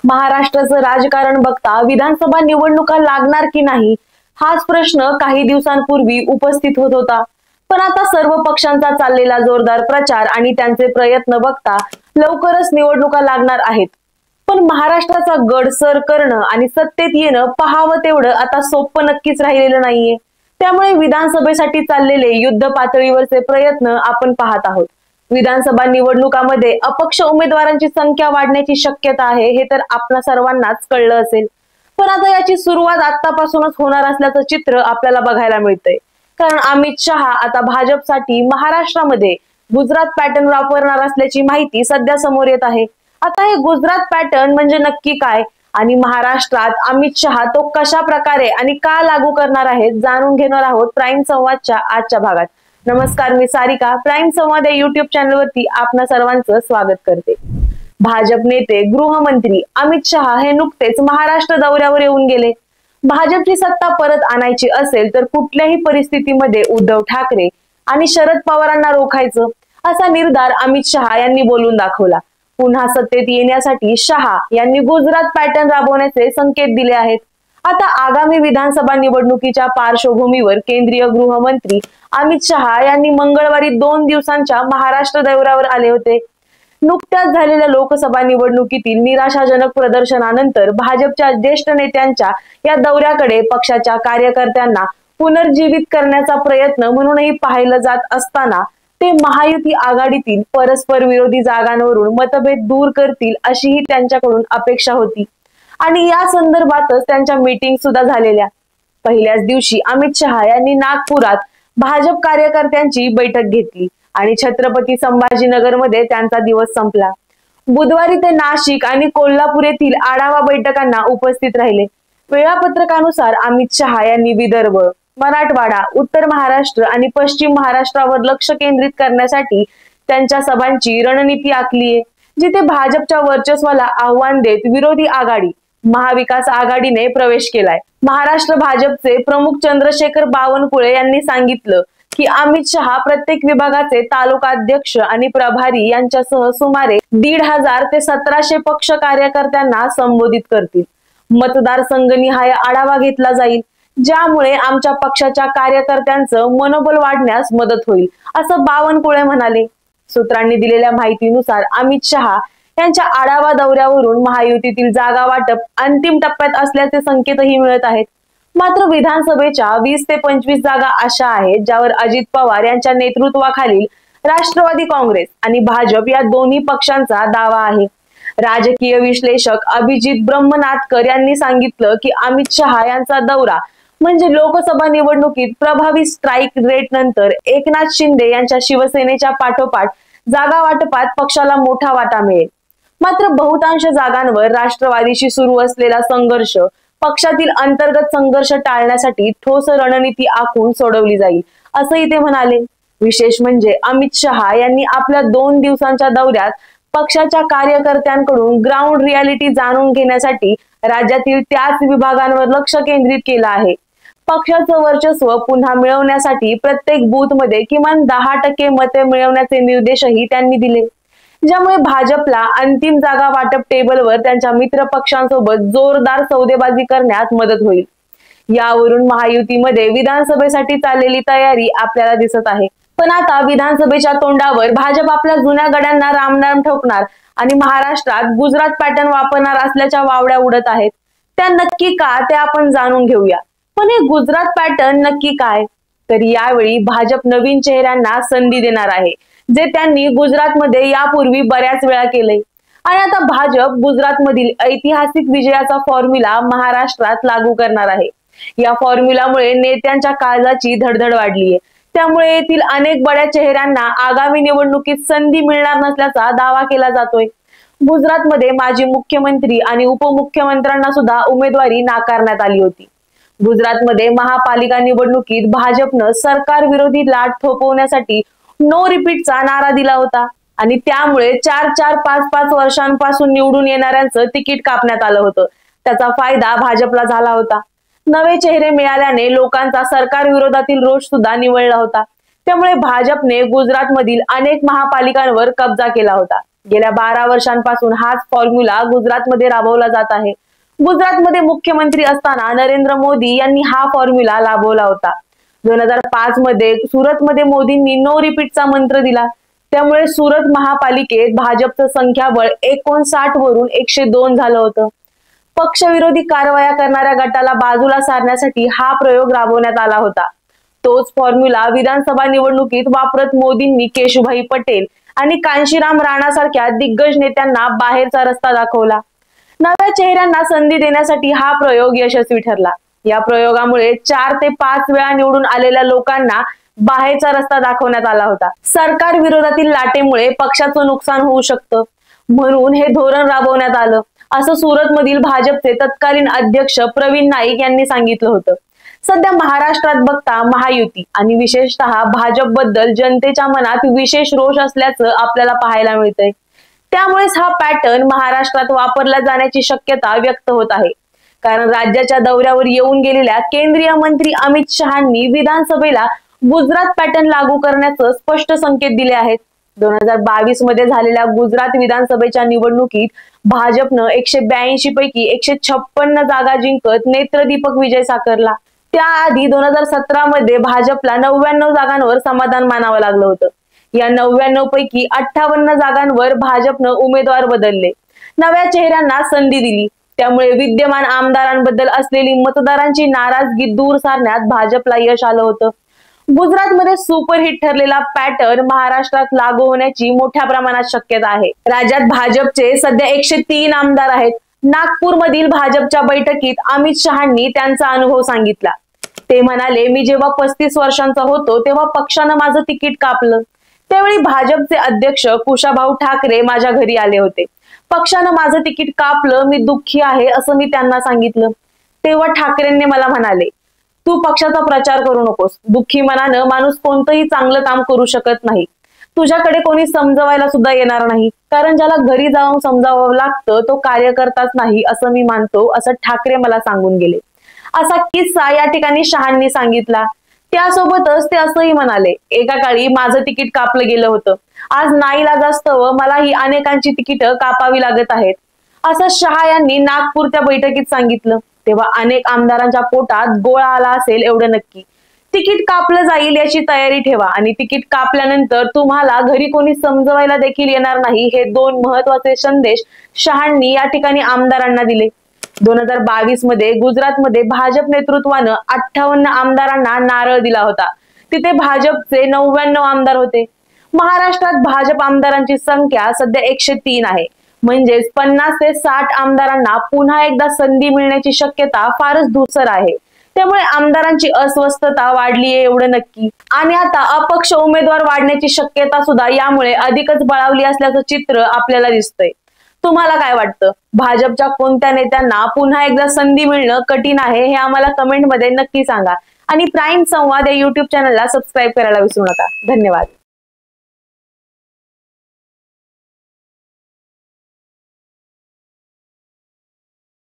महाराष्ट्राचं राजकारण बघता विधानसभा निवडणुका लागणार की नाही हाच प्रश्न काही दिवसांपूर्वी उपस्थित होत होता। पण आता सर्व पक्षांचा चाललेला जोरदार प्रचार आणि त्यांचे प्रयत्न बघता लवकरच निवडणुका लागणार आहेत। पण महाराष्ट्राचा गड सर करणं आणि सत्तेत येणं पाहावं तेवढं आता सोपं नक्कीच राहिलेलं नाहीये। त्यामुळे विधानसभेसाठी चाललेले युद्ध पातळीवरचे प्रयत्न आपण पाहत आहोत। विधानसभा निवडणुकामध्ये अपक्ष उमेदवारांची संख्या वाढण्याची शक्यता आहे हे तर आपल्या सर्वांनाच कळलं असेल। पण आता याची सुरुवात आतापासूनच होणार असल्याचं चित्र आपल्याला बघायला मिळतंय। कारण अमित शहा आता भाजपसाठी महाराष्ट्रामध्ये गुजरात पॅटर्न वापरणार असल्याची माहिती सध्या समोर येत आहे। आता हे गुजरात पॅटर्न म्हणजे नक्की काय आणि महाराष्ट्रात अमित शहा तो कशा प्रकारे आणि का लागू करणार आहेत जाणून घेणार आहोत प्राईम संवादच्या आजच्या भागात। नमस्कार, मी सारिका, प्राईम संवाद या युट्यूब चॅनलवरती आपणा सर्वांचं स्वागत करते। भाजप नेते गृहमंत्री अमित शहा हे नुकतेच महाराष्ट्र दौऱ्यावर येऊन गेले। भाजपची सत्ता परत आणायची असेल तर कुठल्याही परिस्थितीमध्ये उद्धव ठाकरे आणि शरद पवारांना रोखायचं असा निर्धार अमित शहा यांनी बोलून दाखवला। पुन्हा सत्तेत येण्यासाठी शहा यांनी गुजरात पॅटर्न राबवण्याचे संकेत दिले आहेत। आता आगामी विधानसभा निवडणुकीच्या पार्श्वभूमीवर केंद्रीय गृहमंत्री अमित शहा यांनी मंगळवारी 2 दिवसांच्या महाराष्ट्र दौऱ्यावर आले होते। नुकत्याच झालेल्या लोकसभा निवडणुकीतील निराशाजनक प्रदर्शनानंतर भाजपच्या ज्येष्ठ नेत्यांच्या या दौऱ्याकडे पक्षाच्या कार्यकर्त्यांना पुनर्जीवित करण्याचा प्रयत्न म्हणूनही पाहिलं जात असताना ते महायुती आघाडीतील परस्पर विरोधी जागांवरून मतभेद दूर करतील अशीही त्यांच्याकडून अपेक्षा होती आणि या संदर्भातच त्यांच्या मीटिंग सुद्धा झालेल्या। पहिल्याच दिवशी अमित शहा यांनी नागपुरात भाजप कार्यकर्त्यांची बैठक घेतली आणि छत्रपती संभाजीनगरमध्ये त्यांचा दिवस संपला। बुधवारी ते नाशिक आणि कोल्हापूर येथील आढावा बैठकांना उपस्थित राहिले। वेळापत्रकानुसार अमित शहा यांनी विदर्भ, मराठवाडा, उत्तर महाराष्ट्र आणि पश्चिम महाराष्ट्रावर लक्ष केंद्रित करण्यासाठी त्यांच्या सभांची रणनीती आखली आहे, जिथे भाजपच्या वर्चस्वाला आव्हान देत विरोधी आघाडी महाविकास आघाडीने प्रवेश केलाय। महाराष्ट्र भाजपचे प्रमुख चंद्रशेखर बावनकुळे यांनी सांगितलं की अमित शहा प्रत्येक विभागाचे तालुका अध्यक्ष आणि प्रभारी यांच्यासह सुमारे 1500 ते 1700 पक्ष कार्यकर्त्यांना संबोधित करतील। मतदारसंघनिहाय आढावा घेतला जाईल, ज्यामुळे आमच्या पक्षाच्या कार्यकर्त्यांचं मनोबल वाढण्यास मदत होईल, असं बावनकुळे म्हणाले। सूत्रांनी दिलेल्या माहितीनुसार अमित शहा यांच्या आढावा दौऱ्यावरून महायुतीतील जागा वाटप अंतिम टप्प्यात असल्याचे संकेतही मिळत आहेत। मात्र विधानसभेच्या 20 ते 25 जागा अशा आहेत ज्यावर अजित पवार यांच्या नेतृत्वाखालील राष्ट्रवादी काँग्रेस आणि भाजप या दोन्ही पक्षांचा दावा आहे। राजकीय विश्लेषक अभिजित ब्रह्मनाथकर यांनी सांगितलं की अमित शहा यांचा दौरा म्हणजे लोकसभा निवडणुकीत प्रभावी स्ट्राईक रेट नंतर एकनाथ शिंदे यांच्या शिवसेनेच्या पाठोपाठ जागा वाटपात पक्षाला मोठा वाटा मिळेल। मात्र बहुतांश जागांवर राष्ट्रवादीशी सुरू असलेला संघर्ष पक्षातील अंतर्गत संघर्ष टाळण्यासाठी ठोस रणनीती आखून सोडवली जाईल, असंही ते म्हणाले। विशेष म्हणजे अमित शहा यांनी आपल्या 2 दिवसांच्या दौऱ्यात पक्षाच्या कार्यकर्त्यांकडून ग्राउंड रियालिटी जाणून घेण्यासाठी राज्यातील त्याच विभागांवर लक्ष केंद्रित केलं आहे। पक्षाचं वर्चस्व पुन्हा मिळवण्यासाठी प्रत्येक बूथमध्ये किमान 10% मते मिळवण्याचे निर्देशही त्यांनी दिले, ज्यामुळे भाजपला अंतिम जागा वाटप टेबलवर त्यांच्या मित्र पक्षांसोबत जोरदार सौदेबाजी करण्यात मदत होईल। यावरून महायुतीमध्ये विधानसभेसाठी चाललेली तयारी आपल्याला दिसत आहे। पण आता विधानसभेच्या तोंडावर भाजप आपल्या जुन्या गड्यांना रामनाम ठोकणार आणि महाराष्ट्रात गुजरात पॅटर्न वापरणार असल्याच्या वावड्या उडत आहेत। त्या नक्की का ते आपण जाणून घेऊया। पण हे गुजरात पॅटर्न नक्की काय? तर यावेळी भाजप नवीन चेहऱ्यांना संधी देणार आहे, जे त्यांनी गुजरातमध्ये यापूर्वी बऱ्याच वेळा केले आणि आता भाजप गुजरातमधील ऐतिहासिक विजयाचा फॉर्म्युला महाराष्ट्रात लागू करणार आहे। या फॉर्म्युलामुळे नेत्यांच्या काळजाची धडधड वाढली आहे, त्यामुळे येथील अनेक बड्या चेहऱ्यांना आगामी निवडणुकीत संधी मिळणार नसल्याचा दावा केला जातोय। गुजरातमध्ये माजी मुख्यमंत्री आणि उपमुख्यमंत्र्यांना सुद्धा उमेदवारी नाकारण्यात आली होती। गुजरातमध्ये महापालिका निवडणुकीत भाजपनं सरकार विरोधी लाट थोपवण्यासाठी नो रिपीटचा नारा दिला होता आणि त्यामुळे 4-4, 5-5 वर्षांपासून निवडून येणाऱ्यांचं तिकीट कापण्यात आलं होतं। त्याचा फायदा भाजपला झाला होता। नवे चेहरे मिळाल्याने लोकांचा सरकार विरोधातील रोष सुद्धा निवळला होता। त्यामुळे भाजपने गुजरातमधील अनेक महापालिकांवर कब्जा केला होता। गेल्या 12 वर्षांपासून हाच फॉर्म्युला गुजरातमध्ये राबवला जात आहे. गुजरातमध्ये मुख्यमंत्री असताना नरेंद्र मोदी यांनी हा फॉर्म्युला राबवला होता. 2005 मध्ये सुरतमध्ये मोदींनी नो रिपीटचा मंत्र दिला. त्यामुळे सुरत महापालिकेत भाजपचं संख्याबळ 59 वरून 102 झालं होतं. पक्षविरोधी कारवाया करणाऱ्या गटाला बाजूला सारण्यासाठी हा प्रयोग राबवण्यात आला होता. तोच फॉर्म्युला विधानसभा निवडणुकीत वापरत मोदींनी केशुभाई पटेल आणि कांशीराम राणा सारख्या दिग्गज नेत्यांना बाहेरचा रस्ता दाखवला. नव्या चेहऱ्यांना संधी देण्यासाठी हा प्रयोग यशस्वी ठरला. या प्रयोगामुळे 4 ते 5 वेळा निवडून आलेल्या लोकांना बाहेरचा रस्ता दाखवण्यात आला होता. सरकार विरोधातील लाटेमुळे पक्षाचं नुकसान होऊ शकतं, म्हणून हे धोरण राबवण्यात आलं, असं सुरतमधील भाजपचे तत्कालीन अध्यक्ष प्रवीण नाईक यांनी सांगितलं होतं. सध्या महाराष्ट्रात बघता महायुती आणि विशेषतः भाजपबद्दल जनतेच्या मनात विशेष रोष असल्याचं आपल्याला पाहायला मिळतंय. त्यामुळेच हा पॅटर्न महाराष्ट्रात वापरला जाण्याची शक्यता व्यक्त होत आहे. कारण राज्याच्या दौऱ्यावर येऊन गेलेल्या केंद्रीय मंत्री अमित शहांनी विधानसभेला गुजरात पॅटर्न लागू करण्याचं स्पष्ट संकेत दिले आहेत. 2022 मध्ये झालेल्या गुजरात विधानसभेच्या निवडणुकीत भाजपनं 182 पैकी 156 जागा जिंकत नेत्रदीपक विजय साकारला. त्याआधी 2017 मध्ये भाजपला 99 जागांवर समाधान मानावं लागलं होतं. या 99 पैकी 58 जागांवर भाजपनं उमेदवार बदलले, नव्या चेहऱ्यांना संधी दिली. त्यामुळे विद्यमान आमदारांबद्दल असलेली मतदारांची नाराजगी दूर सारण्यात भाजपला यश आलं होतं. गुजरातमध्ये सुपरहिट ठरलेला पॅटर्न महाराष्ट्रात लागू होण्याची मोठ्या प्रमाणात शक्यता आहे. राज्यात भाजपचे सध्या 103 आमदार आहेत. नागपूरमधील भाजपच्या बैठकीत अमित शहांनी त्यांचा अनुभव सांगितला. ते म्हणाले, मी जेव्हा 35 वर्षांचा होतो तेव्हा पक्षानं माझं तिकीट कापलं. त्यावेळी भाजपचे अध्यक्ष कुशाभाऊ ठाकरे माझ्या घरी आले होते. पक्षानं माझं तिकीट कापलं, मी दुःखी आहे असं मी त्यांना सांगितलं. तेव्हा ठाकरेंनी मला म्हणाले, तू पक्षाचा प्रचार करू नकोस. दुःखी मनानं माणूस कोणतंही चांगलं काम करू शकत नाही. तुझ्याकडे कोणी समजवायला सुद्धा येणार नाही, कारण ज्याला घरी जाऊन समजावं लागतं तो कार्यकर्ताच नाही असं मी मानतो, असं ठाकरे मला सांगून गेले. असा किस्सा या ठिकाणी शहांनी सांगितला. त्यासोबतच ते असंही म्हणाले, एका काळी माझं तिकीट कापलं गेलं होतं. आज नाईलाजास्तव मलाही अनेकांची तिकीटं कापावी लागत आहेत, असं शहा यांनी नागपूरच्या बैठकीत सांगितलं. तेव्हा अनेक आमदारांच्या पोटात गोळा आला असेल एवढं नक्की. तिकीट कापलं जाईल याची तयारी ठेवा आणि तिकीट कापल्यानंतर तुम्हाला घरी कोणी समजवायला देखील येणार नाही, हे 2 महत्वाचे संदेश शहांनी या ठिकाणी आमदारांना दिले. 2022 मध्ये गुजरातमध्ये भाजप नेतृत्वानं 58 आमदारांना नारळ दिला होता. तिथे भाजपचे 99 आमदार होते. महाराष्ट्रात भाजप आमदारांची संख्या सध्या 103 आहे. म्हणजेच 50 ते 60 आमदारांना पुन्हा एकदा संधी मिळण्याची शक्यता फारच धूसर आहे. त्यामुळे आमदारांची अस्वस्थता वाढली आहे एवढं नक्की. आणि आता अपक्ष उमेदवार वाढण्याची शक्यता सुद्धा यामुळे अधिकच बळावली असल्याचं चित्र आपल्याला दिसतंय. तुम्हाला काय वाटतं? भाजपच्या कोणत्या नेत्यांना पुन्हा एकदा संधी मिळणं कठीण आहे हे आम्हाला कमेंटमध्ये नक्की सांगा. आणि प्राईम संवाद या YouTube चॅनलला सबस्क्राईब करायला विसरू नका. धन्यवाद.